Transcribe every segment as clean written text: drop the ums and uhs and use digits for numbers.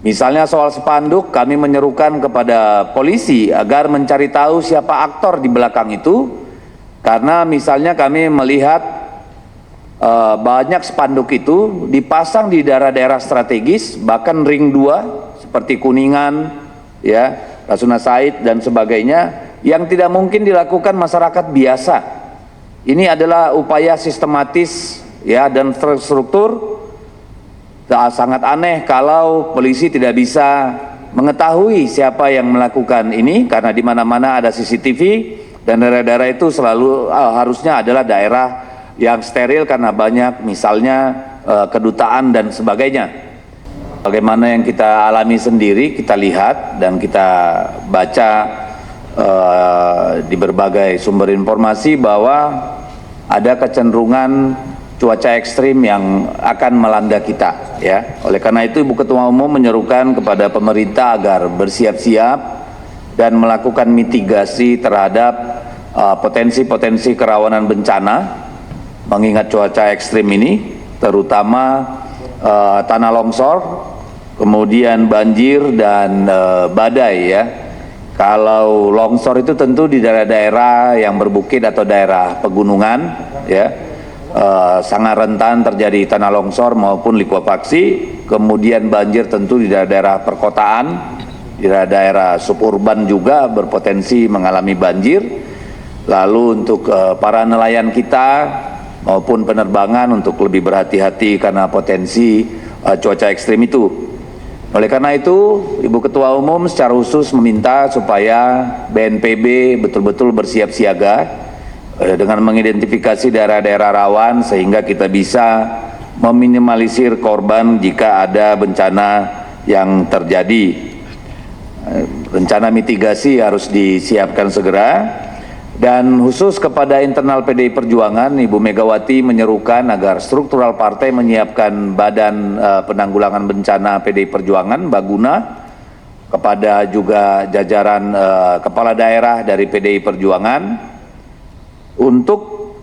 Misalnya soal spanduk, kami menyerukan kepada polisi agar mencari tahu siapa aktor di belakang itu, karena misalnya kami melihat banyak spanduk itu dipasang di daerah-daerah strategis, bahkan ring 2 seperti Kuningan, ya, Rasuna Said dan sebagainya, yang tidak mungkin dilakukan masyarakat biasa. Ini adalah upaya sistematis, ya, dan terstruktur. Sangat aneh kalau polisi tidak bisa mengetahui siapa yang melakukan ini, karena di mana-mana ada CCTV dan daerah-daerah itu selalu harusnya adalah daerah yang steril karena banyak misalnya kedutaan dan sebagainya. Bagaimana yang kita alami sendiri, kita lihat dan kita baca di berbagai sumber informasi bahwa ada kecenderungan cuaca ekstrim yang akan melanda kita, ya. Oleh karena itu Ibu Ketua Umum menyerukan kepada pemerintah agar bersiap-siap dan melakukan mitigasi terhadap potensi-potensi kerawanan bencana mengingat cuaca ekstrim ini, terutama tanah longsor, kemudian banjir dan badai, ya. Kalau longsor itu tentu di daerah-daerah yang berbukit atau daerah pegunungan, ya. Sangat rentan terjadi tanah longsor maupun likuifaksi. Kemudian banjir tentu di daerah-daerah perkotaan, di daerah suburban juga berpotensi mengalami banjir. Lalu untuk para nelayan kita maupun penerbangan untuk lebih berhati-hati karena potensi cuaca ekstrim itu. Oleh karena itu Ibu Ketua Umum secara khusus meminta supaya BNPB betul-betul bersiap siaga dengan mengidentifikasi daerah-daerah rawan sehingga kita bisa meminimalisir korban jika ada bencana yang terjadi. Rencana mitigasi harus disiapkan segera, dan khusus kepada internal PDI Perjuangan, Ibu Megawati menyerukan agar struktural partai menyiapkan Badan Penanggulangan Bencana PDI Perjuangan, Baguna, kepada juga jajaran kepala daerah dari PDI Perjuangan untuk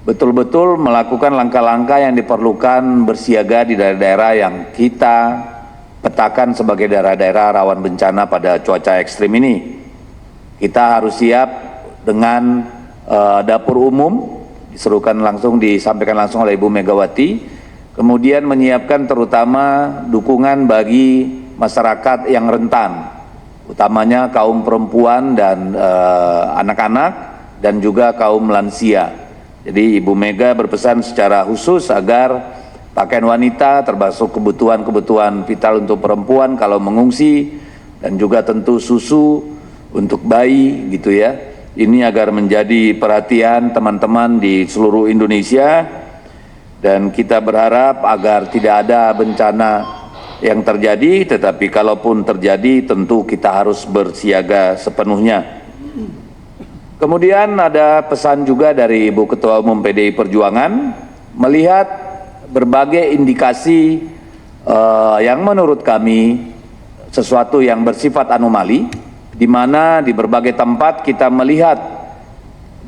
betul-betul melakukan langkah-langkah yang diperlukan bersiaga di daerah-daerah yang kita petakan sebagai daerah-daerah rawan bencana pada cuaca ekstrim ini. Kita harus siap dengan dapur umum, disampaikan langsung oleh Ibu Megawati, kemudian menyiapkan terutama dukungan bagi masyarakat yang rentan, utamanya kaum perempuan dan anak-anak, dan juga kaum lansia. Jadi Ibu Mega berpesan secara khusus agar pakaian wanita termasuk kebutuhan-kebutuhan vital untuk perempuan kalau mengungsi, dan juga tentu susu untuk bayi gitu ya. Ini agar menjadi perhatian teman-teman di seluruh Indonesia, dan kita berharap agar tidak ada bencana yang terjadi, tetapi kalaupun terjadi tentu kita harus bersiaga sepenuhnya. Kemudian ada pesan juga dari Ibu Ketua Umum PDI Perjuangan melihat berbagai indikasi yang menurut kami sesuatu yang bersifat anomali, di mana di berbagai tempat kita melihat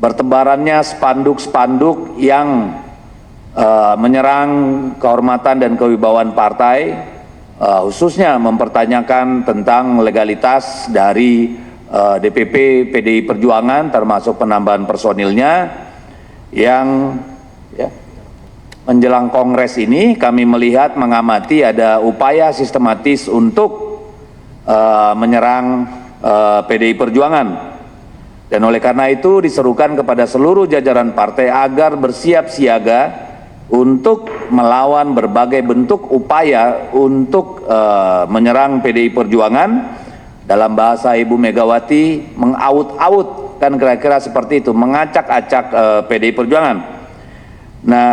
bertebarannya spanduk-spanduk yang menyerang kehormatan dan kewibawaan partai, khususnya mempertanyakan tentang legalitas dari DPP PDI Perjuangan termasuk penambahan personilnya yang menjelang Kongres ini kami melihat mengamati ada upaya sistematis untuk menyerang PDI Perjuangan, dan oleh karena itu diserukan kepada seluruh jajaran partai agar bersiap siaga untuk melawan berbagai bentuk upaya untuk menyerang PDI Perjuangan. Dalam bahasa Ibu Megawati, mengaut-aut, kan kira-kira seperti itu, mengacak-acak PDI Perjuangan. Nah,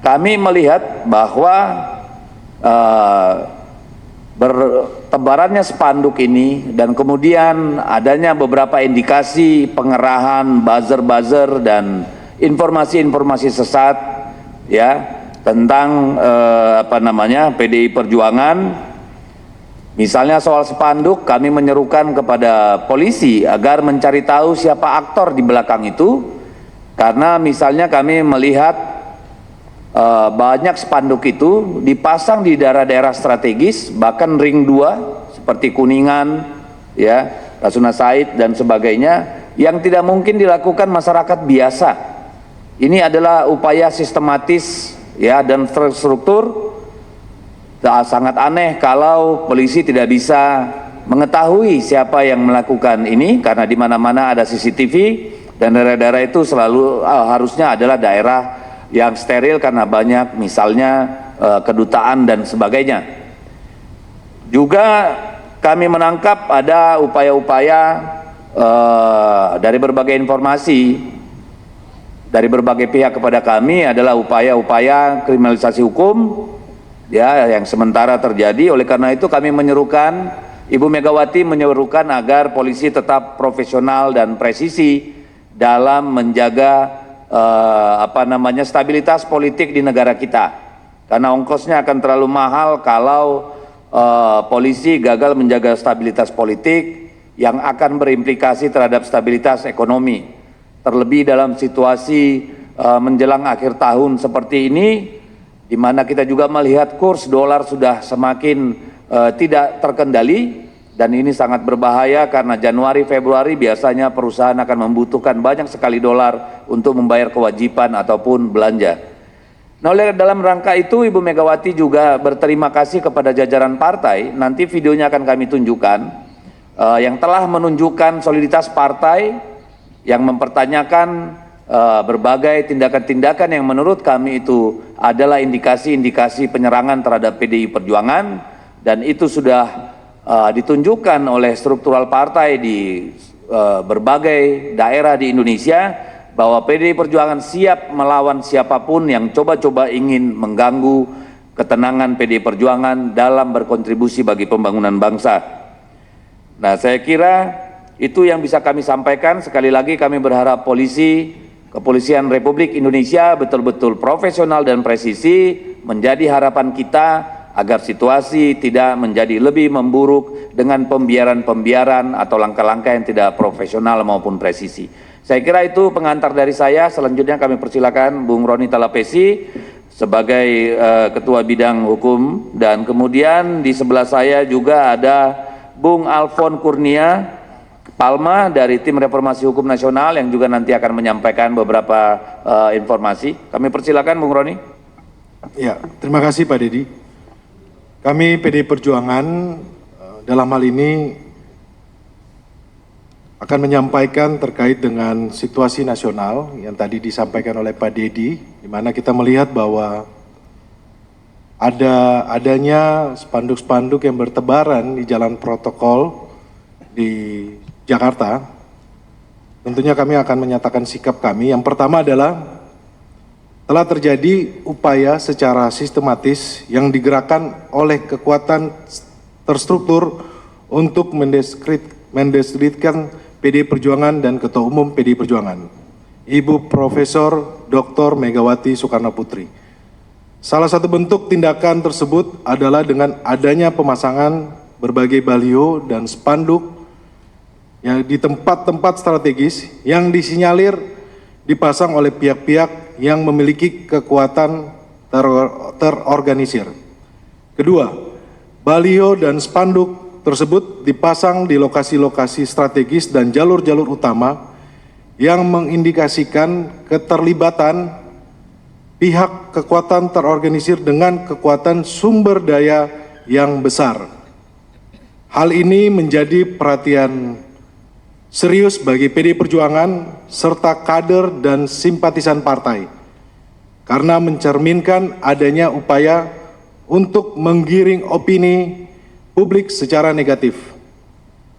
kami melihat bahwa bertebarannya spanduk ini dan kemudian adanya beberapa indikasi pengerahan buzzer-buzzer dan informasi-informasi sesat, ya, tentang PDI Perjuangan. Misalnya soal spanduk, kami menyerukan kepada polisi agar mencari tahu siapa aktor di belakang itu, karena misalnya kami melihat banyak spanduk itu dipasang di daerah-daerah strategis, bahkan ring 2 seperti Kuningan, ya, Rasuna Said dan sebagainya, yang tidak mungkin dilakukan masyarakat biasa. Ini adalah upaya sistematis, ya, dan terstruktur. Sangat aneh kalau polisi tidak bisa mengetahui siapa yang melakukan ini, karena di mana-mana ada CCTV dan daerah-daerah itu selalu harusnya adalah daerah yang steril karena banyak misalnya kedutaan dan sebagainya. Juga kami menangkap ada upaya-upaya dari berbagai informasi dari berbagai pihak kepada kami adalah upaya-upaya kriminalisasi hukum, ya, yang sementara terjadi. Oleh karena itu kami menyerukan, Ibu Megawati menyerukan agar polisi tetap profesional dan presisi dalam menjaga stabilitas politik di negara kita, karena ongkosnya akan terlalu mahal kalau polisi gagal menjaga stabilitas politik yang akan berimplikasi terhadap stabilitas ekonomi, terlebih dalam situasi menjelang akhir tahun seperti ini, di mana kita juga melihat kurs dolar sudah semakin tidak terkendali. Dan ini sangat berbahaya karena Januari Februari biasanya perusahaan akan membutuhkan banyak sekali dolar untuk membayar kewajiban ataupun belanja. Nah, oleh dalam rangka itu Ibu Megawati juga berterima kasih kepada jajaran partai. Nanti videonya akan kami tunjukkan, yang telah menunjukkan soliditas partai, yang mempertanyakan berbagai tindakan-tindakan yang menurut kami itu adalah indikasi-indikasi penyerangan terhadap PDI Perjuangan, dan itu sudah ditunjukkan oleh struktural partai di berbagai daerah di Indonesia bahwa PDI Perjuangan siap melawan siapapun yang coba-coba ingin mengganggu ketenangan PDI Perjuangan dalam berkontribusi bagi pembangunan bangsa. Nah, saya kira itu yang bisa kami sampaikan. Sekali lagi kami berharap Kepolisian Republik Indonesia betul-betul profesional dan presisi, menjadi harapan kita agar situasi tidak menjadi lebih memburuk dengan pembiaran-pembiaran atau langkah-langkah yang tidak profesional maupun presisi. Saya kira itu pengantar dari saya. Selanjutnya kami persilakan Bung Roni Talapesi sebagai Ketua Bidang Hukum, dan kemudian di sebelah saya juga ada Bung Alfon Kurnia Palma dari Tim Reformasi Hukum Nasional yang juga nanti akan menyampaikan beberapa informasi. Kami persilakan Bung Roni. Ya, terima kasih Pak Dedi. Kami PDI Perjuangan dalam hal ini akan menyampaikan terkait dengan situasi nasional yang tadi disampaikan oleh Pak Dedi, di mana kita melihat bahwa adanya spanduk-spanduk yang bertebaran di jalan protokol di Jakarta. Tentunya kami akan menyatakan sikap kami. Yang pertama adalah telah terjadi upaya secara sistematis yang digerakkan oleh kekuatan terstruktur untuk mendiskreditkan PDI Perjuangan dan Ketua Umum PDI Perjuangan, Ibu Profesor Dr. Megawati Soekarno Putri. Salah satu bentuk tindakan tersebut adalah dengan adanya pemasangan berbagai baliho dan spanduk yang di tempat-tempat strategis yang disinyalir dipasang oleh pihak-pihak yang memiliki kekuatan terorganisir. Kedua, baliho dan spanduk tersebut dipasang di lokasi-lokasi strategis dan jalur-jalur utama yang mengindikasikan keterlibatan pihak kekuatan terorganisir dengan kekuatan sumber daya yang besar. Hal ini menjadi perhatian serius bagi PDI Perjuangan serta kader dan simpatisan partai, karena mencerminkan adanya upaya untuk menggiring opini publik secara negatif.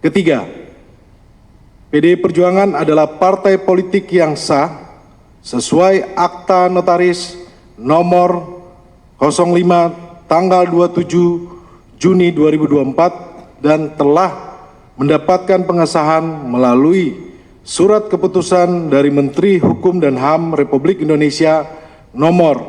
Ketiga, PDI Perjuangan adalah partai politik yang sah sesuai Akta Notaris nomor 05 tanggal 27 Juni 2024 dan telah mendapatkan pengesahan melalui surat keputusan dari Menteri Hukum dan HAM Republik Indonesia nomor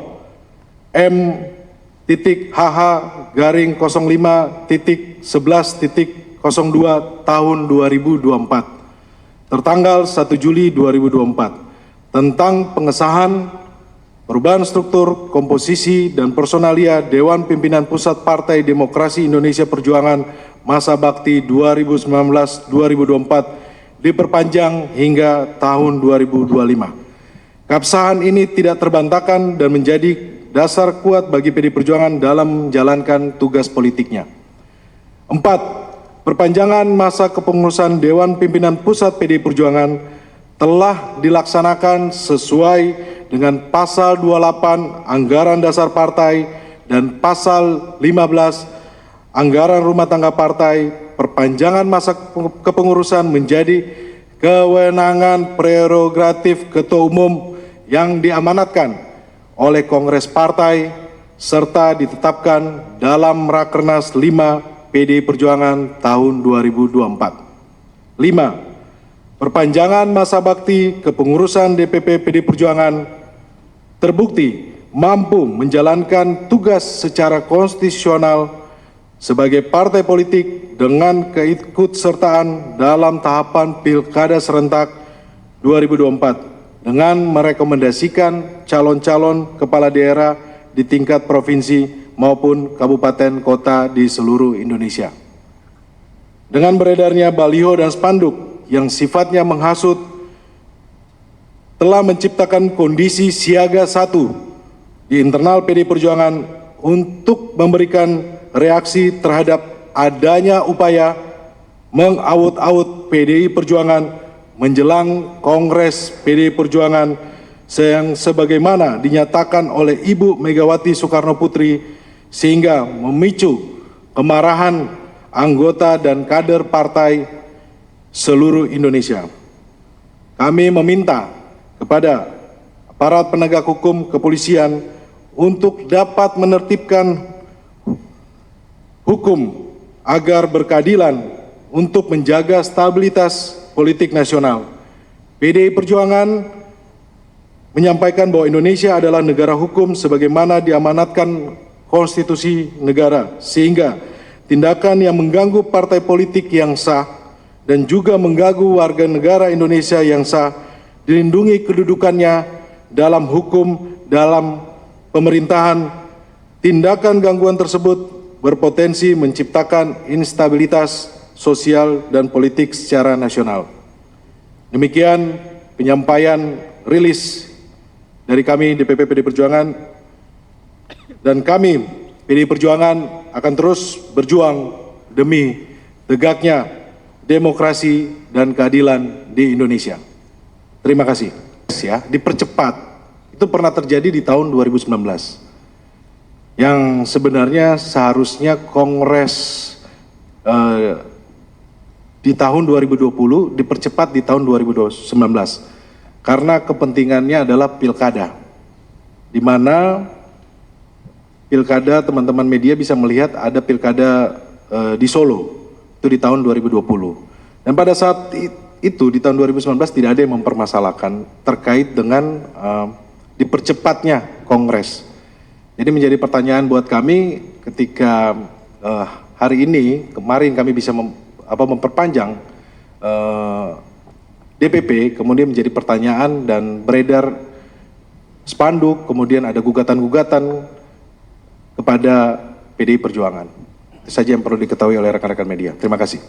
M.H/05.11.02 tahun 2024 tertanggal 1 Juli 2024 tentang pengesahan perubahan struktur, komposisi, dan personalia Dewan Pimpinan Pusat Partai Demokrasi Indonesia Perjuangan masa bakti 2019-2024 diperpanjang hingga tahun 2025. Keabsahan ini tidak terbantahkan dan menjadi dasar kuat bagi PD Perjuangan dalam menjalankan tugas politiknya. 4. Perpanjangan masa kepengurusan Dewan Pimpinan Pusat PD Perjuangan telah dilaksanakan sesuai dengan Pasal 28 Anggaran Dasar Partai dan Pasal 15 Anggaran Rumah Tangga Partai. Perpanjangan masa kepengurusan menjadi kewenangan prerogatif Ketua Umum yang diamanatkan oleh Kongres Partai serta ditetapkan dalam Rakernas 5 PDI Perjuangan tahun 2024. 5. Perpanjangan masa bakti kepengurusan DPP PDI Perjuangan terbukti mampu menjalankan tugas secara konstitusional sebagai partai politik dengan keikutsertaan dalam tahapan Pilkada serentak 2024 dengan merekomendasikan calon-calon kepala daerah di tingkat provinsi maupun kabupaten kota di seluruh Indonesia. Dengan beredarnya baliho dan spanduk yang sifatnya menghasut telah menciptakan kondisi siaga 1 di internal PDI Perjuangan untuk memberikan reaksi terhadap adanya upaya mengaut-aut PDI Perjuangan menjelang Kongres PDI Perjuangan yang sebagaimana dinyatakan oleh Ibu Megawati Soekarno Putri sehingga memicu kemarahan anggota dan kader partai seluruh Indonesia. Kami meminta kepada aparat penegak hukum kepolisian untuk dapat menertibkan hukum agar berkeadilan untuk menjaga stabilitas politik nasional. PDI Perjuangan menyampaikan bahwa Indonesia adalah negara hukum sebagaimana diamanatkan konstitusi negara, sehingga tindakan yang mengganggu partai politik yang sah dan juga mengganggu warga negara Indonesia yang sah dilindungi kedudukannya dalam hukum dalam pemerintahan. Tindakan gangguan tersebut berpotensi menciptakan instabilitas sosial dan politik secara nasional. Demikian penyampaian rilis dari kami DPP PDI Perjuangan, dan kami PDI Perjuangan akan terus berjuang demi tegaknya demokrasi dan keadilan di Indonesia. Terima kasih. Ya, dipercepat itu pernah terjadi di tahun 2019 yang sebenarnya seharusnya Kongres di tahun 2020 dipercepat di tahun 2019 karena kepentingannya adalah pilkada, di mana pilkada teman-teman media bisa melihat ada pilkada di Solo itu di tahun 2020, dan pada saat itu di tahun 2019 tidak ada yang mempermasalahkan terkait dengan dipercepatnya Kongres. Jadi menjadi pertanyaan buat kami ketika hari ini kemarin kami bisa memperpanjang DPP, kemudian menjadi pertanyaan dan beredar spanduk, kemudian ada gugatan-gugatan kepada PDI Perjuangan. Itu saja yang perlu diketahui oleh rekan-rekan media. Terima kasih.